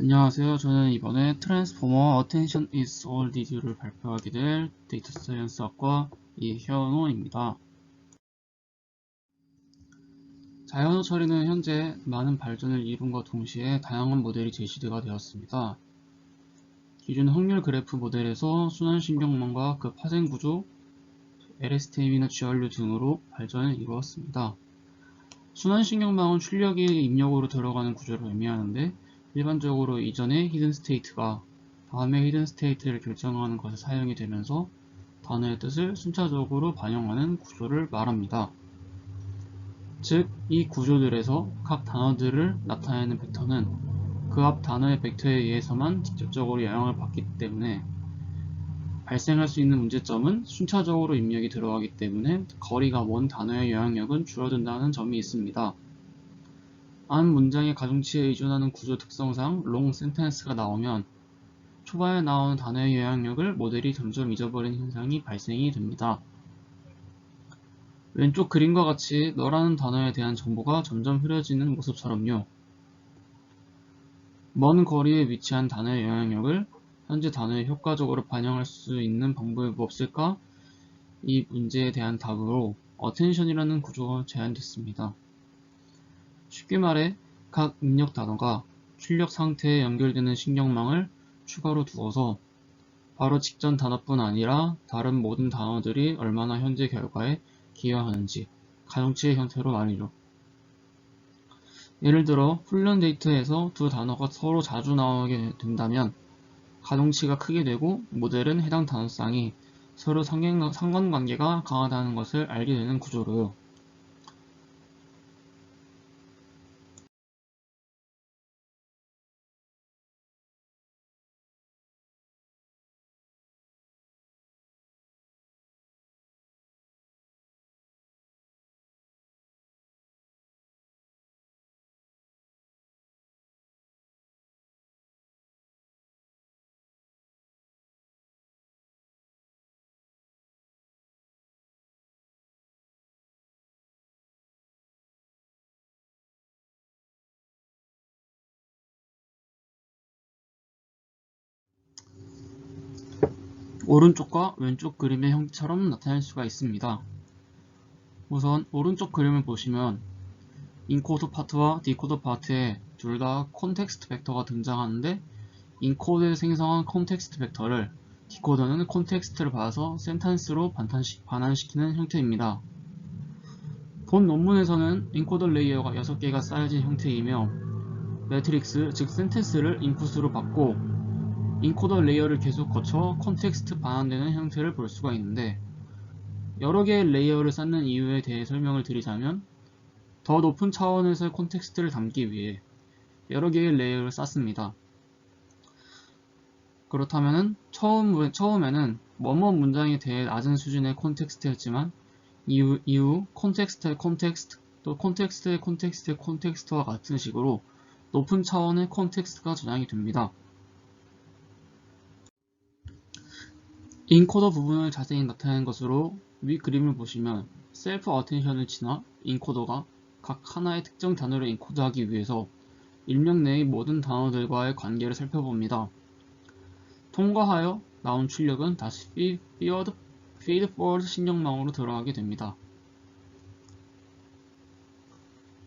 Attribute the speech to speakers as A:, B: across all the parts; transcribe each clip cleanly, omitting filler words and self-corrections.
A: 안녕하세요. 저는 이번에 트랜스포머 Attention is all need를 발표하게 될 데이터 사이언스 학과 이현호입니다. 자연어 처리는 현재 많은 발전을 이룬과 동시에 다양한 모델이 제시가 되었습니다. 기존 확률 그래프 모델에서 순환신경망과 그 파생 구조, LSTM이나 GRU 등으로 발전을 이루었습니다. 순환신경망은 출력이 입력으로 들어가는 구조를 의미하는데 일반적으로 이전의 히든 스테이트가 다음의 히든 스테이트를 결정하는 것에 사용이 되면서 단어의 뜻을 순차적으로 반영하는 구조를 말합니다. 즉, 이 구조들에서 각 단어들을 나타내는 벡터는 그 앞 단어의 벡터에 의해서만 직접적으로 영향을 받기 때문에 발생할 수 있는 문제점은 순차적으로 입력이 들어가기 때문에 거리가 먼 단어의 영향력은 줄어든다는 점이 있습니다. 한 문장의 가중치에 의존하는 구조 특성상 롱 센텐스가 나오면 초반에 나오는 단어의 영향력을 모델이 점점 잊어버리는 현상이 발생이 됩니다. 왼쪽 그림과 같이 너라는 단어에 대한 정보가 점점 흐려지는 모습처럼요. 먼 거리에 위치한 단어의 영향력을 현재 단어에 효과적으로 반영할 수 있는 방법이 없을까? 이 문제에 대한 답으로 attention이라는 구조가 제안됐습니다. 쉽게 말해 각 입력 단어가 출력 상태에 연결되는 신경망을 추가로 두어서 바로 직전 단어뿐 아니라 다른 모든 단어들이 얼마나 현재 결과에 기여하는지 가중치의 형태로 말이죠. 예를 들어 훈련 데이터에서 두 단어가 서로 자주 나오게 된다면 가중치가 크게 되고 모델은 해당 단어쌍이 서로 상관관계가 강하다는 것을 알게 되는 구조로요. 오른쪽과 왼쪽 그림의 형태처럼 나타낼 수가 있습니다. 우선 오른쪽 그림을 보시면 인코드 파트와 디코드 파트에 둘 다 콘텍스트 벡터가 등장하는데 인코드에 생성한 콘텍스트 벡터를 디코더는 콘텍스트를 받아서 센텐스로 반환시키는 형태입니다. 본 논문에서는 인코더 레이어가 6개가 쌓여진 형태이며 매트릭스, 즉 센텐스를 인풋으로 받고 인코더 레이어를 계속 거쳐 콘텍스트 반환되는 형태를 볼 수가 있는데 여러 개의 레이어를 쌓는 이유에 대해 설명을 드리자면 더 높은 차원에서의 콘텍스트를 담기 위해 여러 개의 레이어를 쌓습니다. 그렇다면 처음에는 뭐뭐 문장에 대해 낮은 수준의 콘텍스트였지만 이후 콘텍스트의 콘텍스트 또 콘텍스트의 콘텍스트의 콘텍스트와 같은 식으로 높은 차원의 콘텍스트가 저장이 됩니다. 인코더 부분을 자세히 나타낸 것으로 위 그림을 보시면 셀프 어텐션을 지나 인코더가 각 하나의 특정 단어를 인코드하기 위해서 입력 내의 모든 단어들과의 관계를 살펴봅니다. 통과하여 나온 출력은 다시 feedforward 신경망으로 들어가게 됩니다.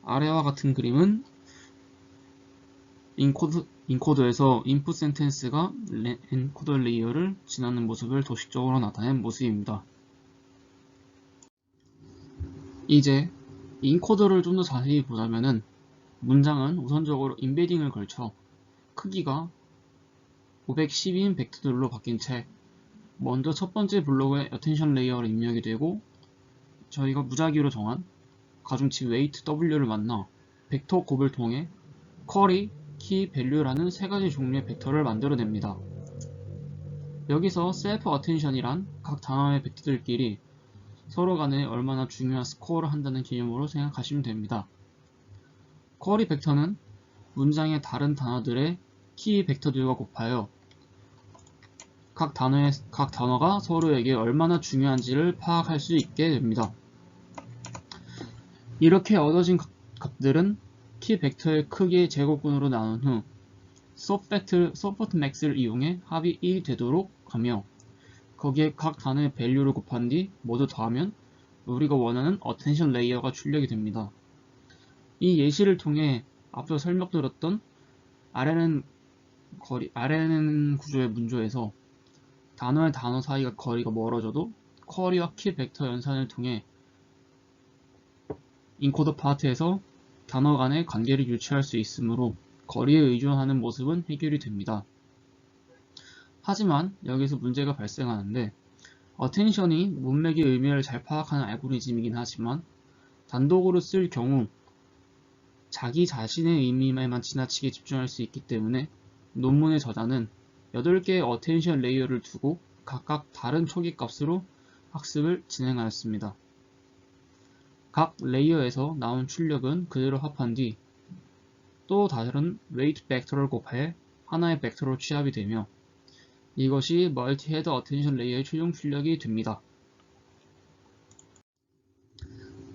A: 아래와 같은 그림은 인코더에서 인풋 센텐스가 엔코더 레이어를 지나는 모습을 도식적으로 나타낸 모습입니다. 이제 인코더를 좀 더 자세히 보자면은 문장은 우선적으로 임베딩을 걸쳐 크기가 512인 벡터들로 바뀐 채 먼저 첫 번째 블록의 어텐션 레이어를 입력이 되고 저희가 무작위로 정한 가중치 weight w를 만나 벡터 곱을 통해 쿼리, 키, 밸류라는 세 가지 종류의 벡터를 만들어냅니다. 여기서 self attention이란 각 단어의 벡터들끼리 서로 간에 얼마나 중요한 스코어를 한다는 개념으로 생각하시면 됩니다. 쿼리 벡터는 문장의 다른 단어들의 키 벡터들과 곱하여 각 단어가 서로에게 얼마나 중요한지를 파악할 수 있게 됩니다. 이렇게 얻어진 값들은 키 벡터의 크기의 제곱근으로 나눈 후 소프트맥스를 이용해 합이 1이 되도록 하며 거기에 각 단어의 밸류를 곱한 뒤 모두 더하면 우리가 원하는 어텐션 레이어가 출력이 됩니다. 이 예시를 통해 앞서 설명드렸던 R는 구조의 문조에서 단어의 단어 사이가 거리가 멀어져도 쿼리와 키 벡터 연산을 통해 인코더 파트에서 단어 간의 관계를 유추할 수 있으므로 거리에 의존하는 모습은 해결이 됩니다. 하지만 여기서 문제가 발생하는데 어텐션이 문맥의 의미를 잘 파악하는 알고리즘이긴 하지만 단독으로 쓸 경우 자기 자신의 의미에만 지나치게 집중할 수 있기 때문에 논문의 저자는 8개의 어텐션 레이어를 두고 각각 다른 초기 값으로 학습을 진행하였습니다. 각 레이어에서 나온 출력은 그대로 합한 뒤 또 다른 웨이트 벡터를 곱해 하나의 벡터로 취합이 되며 이것이 멀티 헤드 어텐션 레이어의 최종 출력이 됩니다.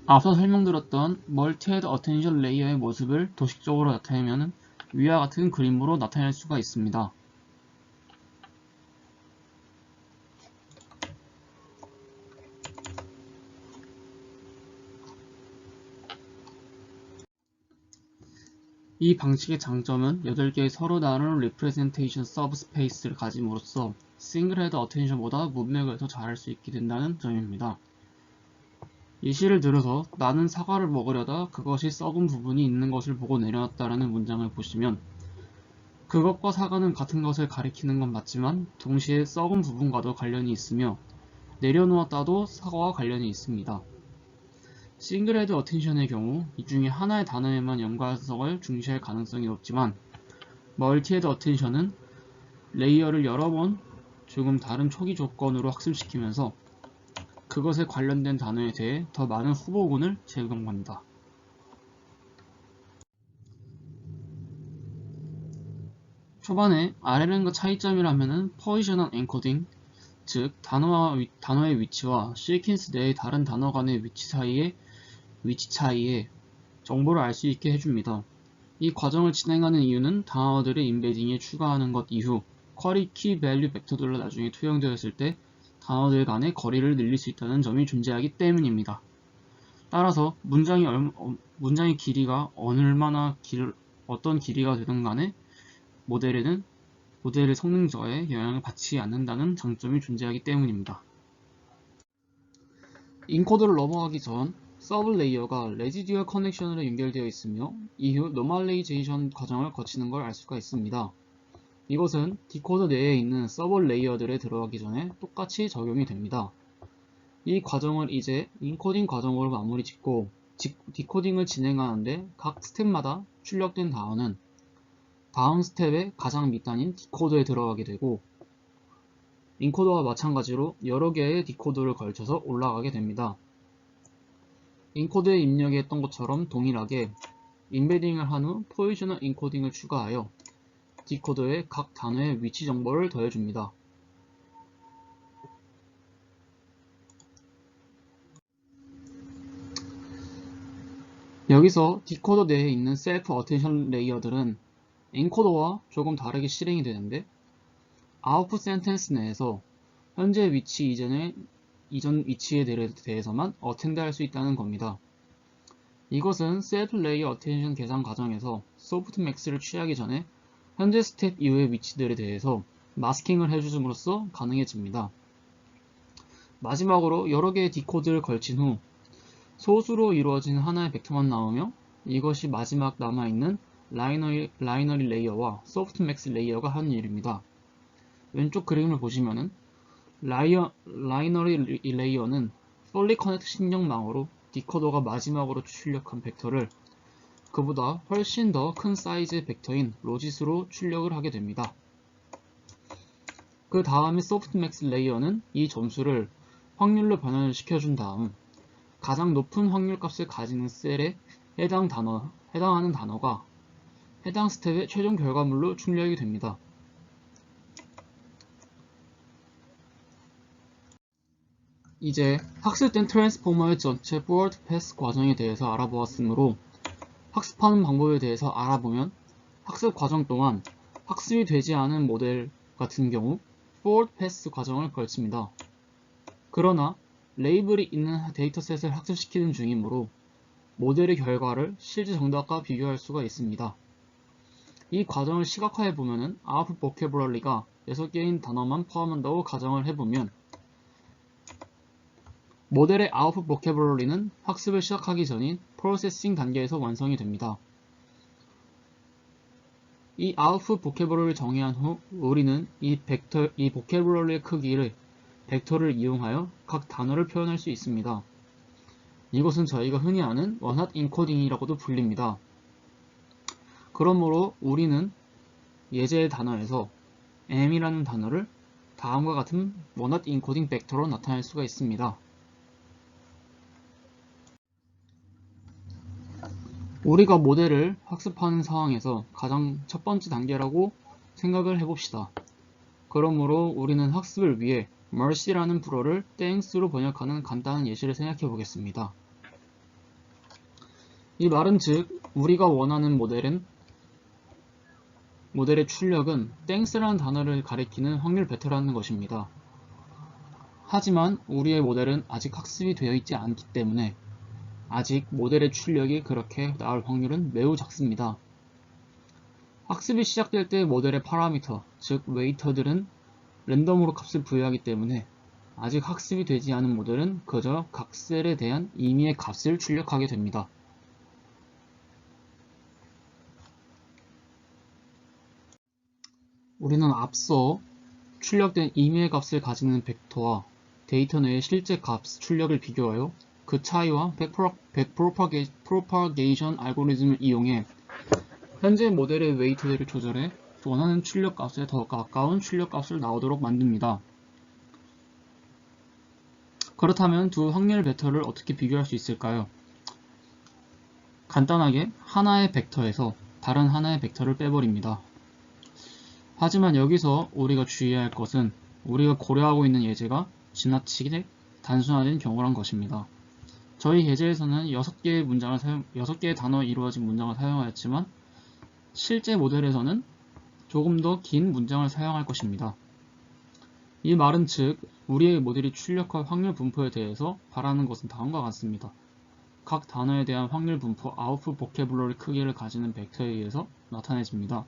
A: 앞서 설명드렸던 멀티 헤드 어텐션 레이어의 모습을 도식적으로 나타내면 위와 같은 그림으로 나타낼 수가 있습니다. 이 방식의 장점은 8개의 서로 다른 리프레젠테이션 서브스페이스를 가짐으로써 싱글 헤드 어텐션보다 문맥을 더 잘할 수 있게 된다는 점입니다. 예시를 들어서 나는 사과를 먹으려다 그것이 썩은 부분이 있는 것을 보고 내려놨다라는 문장을 보시면 그것과 사과는 같은 것을 가리키는 건 맞지만 동시에 썩은 부분과도 관련이 있으며 내려놓았다도 사과와 관련이 있습니다. 싱글 헤드 어텐션의 경우 이 중에 하나의 단어에만 연관성을 중시할 가능성이 높지만 멀티 헤드 어텐션은 레이어를 여러 번 조금 다른 초기 조건으로 학습시키면서 그것에 관련된 단어에 대해 더 많은 후보군을 제공합니다. 초반에 RLN과 차이점이라면 포지셔널 엔코딩, 즉 단어의 위치와 시퀀스 내의 다른 단어 간의 위치 차이에 정보를 알 수 있게 해줍니다. 이 과정을 진행하는 이유는 단어들의 인베딩에 추가하는 것 이후 쿼리 키 밸류 벡터들로 나중에 투영되었을 때 단어들 간의 거리를 늘릴 수 있다는 점이 존재하기 때문입니다. 따라서 문장의 길이가 어떤 길이가 되든 간에 모델의 성능 저하에 영향을 받지 않는다는 장점이 존재하기 때문입니다. 인코더를 넘어가기 전 서브 레이어가 레지듀얼 커넥션으로 연결되어 있으며 이후 노멀레이제이션 과정을 거치는 걸 알 수가 있습니다. 이것은 디코더 내에 있는 서브 레이어들에 들어가기 전에 똑같이 적용이 됩니다. 이 과정을 이제 인코딩 과정으로 마무리 짓고 디코딩을 진행하는데 각 스텝마다 출력된 단어는 다음 스텝의 가장 밑단인 디코더에 들어가게 되고 인코더와 마찬가지로 여러 개의 디코더를 걸쳐서 올라가게 됩니다. 인코더에 입력했던 것처럼 동일하게 인베딩을 한 후 포지셔널 인코딩을 추가하여 디코더에 각 단어의 위치 정보를 더해줍니다. 여기서 디코더 내에 있는 셀프 어텐션 레이어들은 엔코더와 조금 다르게 실행이 되는데 아웃풋 센텐스 내에서 현재 위치 이전 위치에 대해서만 어텐드 할 수 있다는 겁니다. 이것은 셀프 레이어 어텐션 계산 과정에서 소프트맥스를 취하기 전에 현재 스텝 이후의 위치들에 대해서 마스킹을 해줌으로써 가능해집니다. 마지막으로 여러 개의 디코드를 걸친 후 소수로 이루어진 하나의 벡터만 나오며 이것이 마지막 남아있는 라이너리 레이어와 소프트맥스 레이어가 하는 일입니다. 왼쪽 그림을 보시면은 라이너리 레이어는 솔리 커넥트 신경망으로 디코더가 마지막으로 출력한 벡터를 그보다 훨씬 더 큰 사이즈의 벡터인 로짓으로 출력을 하게 됩니다. 그 다음에 소프트맥스 레이어는 이 점수를 확률로 변환을 시켜준 다음 가장 높은 확률값을 가지는 셀에 해당하는 단어가 해당 스텝의 최종 결과물로 출력이 됩니다. 이제 학습된 트랜스포머의 전체 포워드 패스 과정에 대해서 알아보았으므로 학습하는 방법에 대해서 알아보면 학습 과정 동안 학습이 되지 않은 모델 같은 경우 forward pass 과정을 거칩니다. 그러나 레이블이 있는 데이터셋을 학습시키는 중이므로 모델의 결과를 실제 정답과 비교할 수가 있습니다. 이 과정을 시각화해 보면은 output vocabulary가 6개인 단어만 포함한다고 가정을 해보면 모델의 output vocabulary는 학습을 시작하기 전인 프로세싱 단계에서 완성이 됩니다. 이 output vocabulary를 정의한 후 우리는 이 vocabulary의 크기를 벡터를 이용하여 각 단어를 표현할 수 있습니다. 이것은 저희가 흔히 아는 원핫 인코딩이라고도 불립니다. 그러므로 우리는 예제의 단어에서 m이라는 단어를 다음과 같은 원핫 인코딩 벡터로 나타낼 수가 있습니다. 우리가 모델을 학습하는 상황에서 가장 첫 번째 단계라고 생각을 해봅시다. 그러므로 우리는 학습을 위해 mercy라는 불어를 thanks로 번역하는 간단한 예시를 생각해 보겠습니다. 이 말은 즉 우리가 원하는 모델의 출력은 thanks라는 단어를 가리키는 확률 베터라는 것입니다. 하지만 우리의 모델은 아직 학습이 되어 있지 않기 때문에 아직 모델의 출력이 그렇게 나올 확률은 매우 작습니다. 학습이 시작될 때 모델의 파라미터, 즉 웨이터들은 랜덤으로 값을 부여하기 때문에 아직 학습이 되지 않은 모델은 그저 각 셀에 대한 임의의 값을 출력하게 됩니다. 우리는 앞서 출력된 임의의 값을 가지는 벡터와 데이터 내의 실제 값 출력을 비교하여 그 차이와 백프로파게이션 알고리즘을 이용해 현재 모델의 웨이트들을 조절해 원하는 출력 값에 더 가까운 출력 값을 나오도록 만듭니다. 그렇다면 두 확률 벡터를 어떻게 비교할 수 있을까요? 간단하게 하나의 벡터에서 다른 하나의 벡터를 빼버립니다. 하지만 여기서 우리가 주의해야 할 것은 우리가 고려하고 있는 예제가 지나치게 단순화된 경우란 것입니다. 저희 예제에서는 6개의 단어로 이루어진 문장을 사용하였지만 실제 모델에서는 조금 더 긴 문장을 사용할 것입니다. 이 말은 즉 우리의 모델이 출력할 확률 분포에 대해서 바라는 것은 다음과 같습니다. 각 단어에 대한 확률 분포 output vocabulary 크기를 가지는 벡터에 의해서 나타내집니다.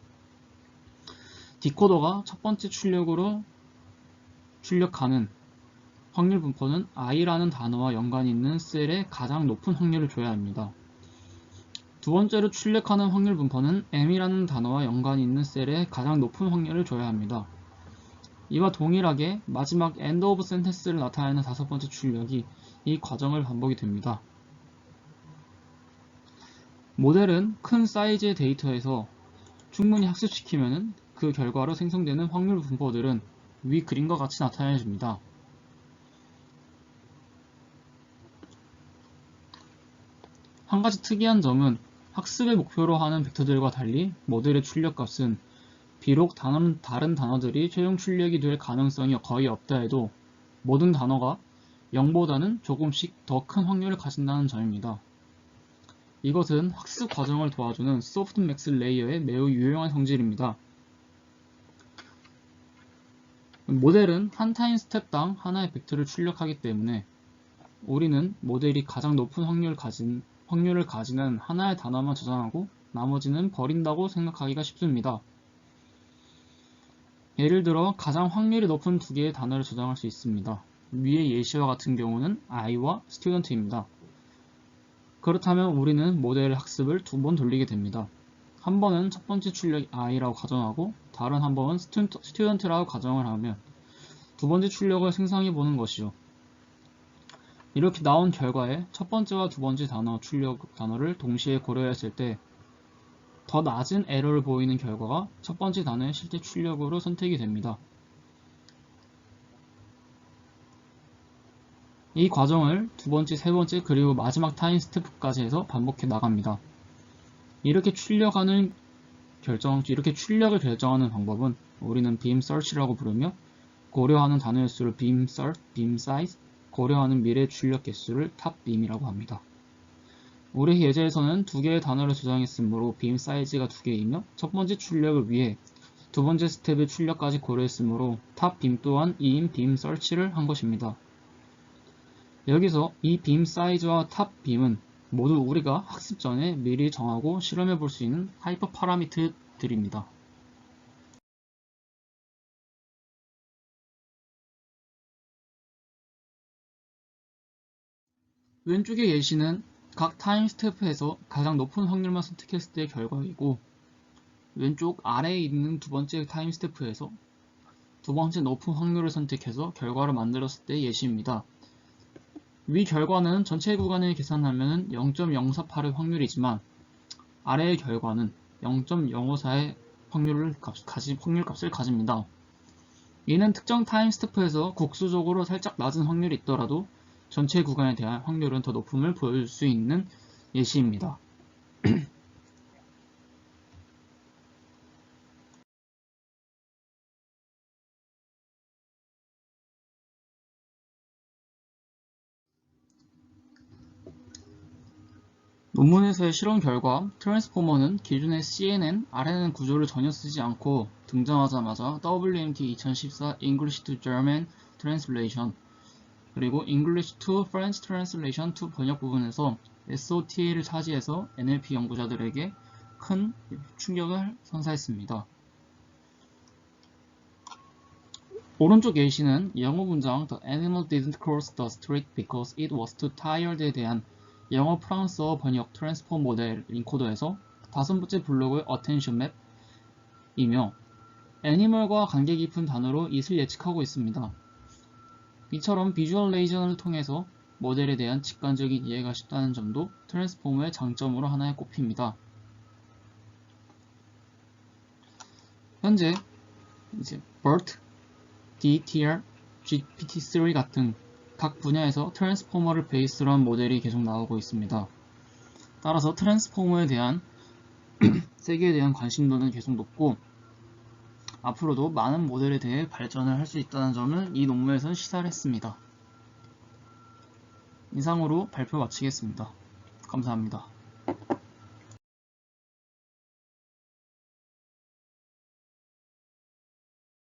A: 디코더가 첫 번째 출력으로 출력하는 확률 분포는 i라는 단어와 연관이 있는 셀에 가장 높은 확률을 줘야 합니다. 두 번째로 출력하는 확률 분포는 m이라는 단어와 연관이 있는 셀에 가장 높은 확률을 줘야 합니다. 이와 동일하게 마지막 end of sentence를 나타내는 다섯 번째 출력이 이 과정을 반복이 됩니다. 모델은 큰 사이즈의 데이터에서 충분히 학습시키면 그 결과로 생성되는 확률 분포들은 위 그림과 같이 나타내집니다. 한 가지 특이한 점은 학습의 목표로 하는 벡터들과 달리 모델의 출력값은 비록 다른 단어들이 최종 출력이 될 가능성이 거의 없다 해도 모든 단어가 0보다는 조금씩 더 큰 확률을 가진다는 점입니다. 이것은 학습 과정을 도와주는 소프트맥스 레이어의 매우 유용한 성질입니다. 모델은 한 타임 스텝당 하나의 벡터를 출력하기 때문에 우리는 모델이 가장 높은 확률을 가지는 하나의 단어만 저장하고 나머지는 버린다고 생각하기가 쉽습니다. 예를 들어 가장 확률이 높은 두 개의 단어를 저장할 수 있습니다. 위의 예시와 같은 경우는 i와 student입니다. 그렇다면 우리는 모델의 학습을 두 번 돌리게 됩니다. 한 번은 첫 번째 출력이 i라고 가정하고 다른 한 번은 student라고 가정을 하면 두 번째 출력을 생성해 보는 것이죠. 이렇게 나온 결과에 첫 번째와 두 번째 출력 단어를 동시에 고려했을 때 더 낮은 에러를 보이는 결과가 첫 번째 단어의 실제 출력으로 선택이 됩니다. 이 과정을 두 번째, 세 번째, 그리고 마지막 타임 스텝까지 해서 반복해 나갑니다. 이렇게 출력을 결정하는 방법은 우리는 beam search라고 부르며 고려하는 단어의 수를 beam sort, beam size, 고려하는 미래 출력 개수를 top beam이라고 합니다. 우리 예제에서는 두 개의 단어를 저장했으므로 beam 사이즈가 두 개이며 첫 번째 출력을 위해 두 번째 스텝의 출력까지 고려했으므로 탑 빔 또한 2인 빔 설치를 한 것입니다. 여기서 이 빔 사이즈와 탑 빔은 모두 우리가 학습 전에 미리 정하고 실험해 볼 수 있는 하이퍼 파라미터들입니다. 왼쪽의 예시는 각 타임 스태프에서 가장 높은 확률만 선택했을 때의 결과이고, 왼쪽 아래에 있는 두 번째 타임 스태프에서 두 번째 높은 확률을 선택해서 결과를 만들었을 때의 예시입니다. 위 결과는 전체 구간을 계산하면 0.048의 확률이지만 아래의 결과는 0.054의 확률 값을 가집니다. 이는 특정 타임 스태프에서 국수적으로 살짝 낮은 확률이 있더라도 전체 구간에 대한 확률은 더 높음을 보여줄 수 있는 예시입니다. 논문에서의 실험 결과 트랜스포머는 기존의 CNN, RNN 구조를 전혀 쓰지 않고 등장하자마자 WMT 2014 English to German Translation 그리고 English to French Translation to 번역 부분에서 SOTA를 차지해서 NLP 연구자들에게 큰 충격을 선사했습니다. 오른쪽 예시는 영어 문장 The animal didn't cross the street because it was too tired에 대한 영어 프랑스어 번역 트랜스폼 모델 인코더에서 다섯 번째 블록의 attention map이며 애니멀과 관계 깊은 단어로 이을 예측하고 있습니다. 이처럼 비주얼레이션을 통해서 모델에 대한 직관적인 이해가 쉽다는 점도 트랜스포머의 장점으로 하나에 꼽힙니다. 현재 BERT, DTR, GPT-3 같은 각 분야에서 트랜스포머를 베이스로 한 모델이 계속 나오고 있습니다. 따라서 트랜스포머에 대한 세계에 대한 관심도는 계속 높고 앞으로도 많은 모델에 대해 발전을 할 수 있다는 점을 이 논문에서는 시사를 했습니다. 이상으로 발표 마치겠습니다. 감사합니다.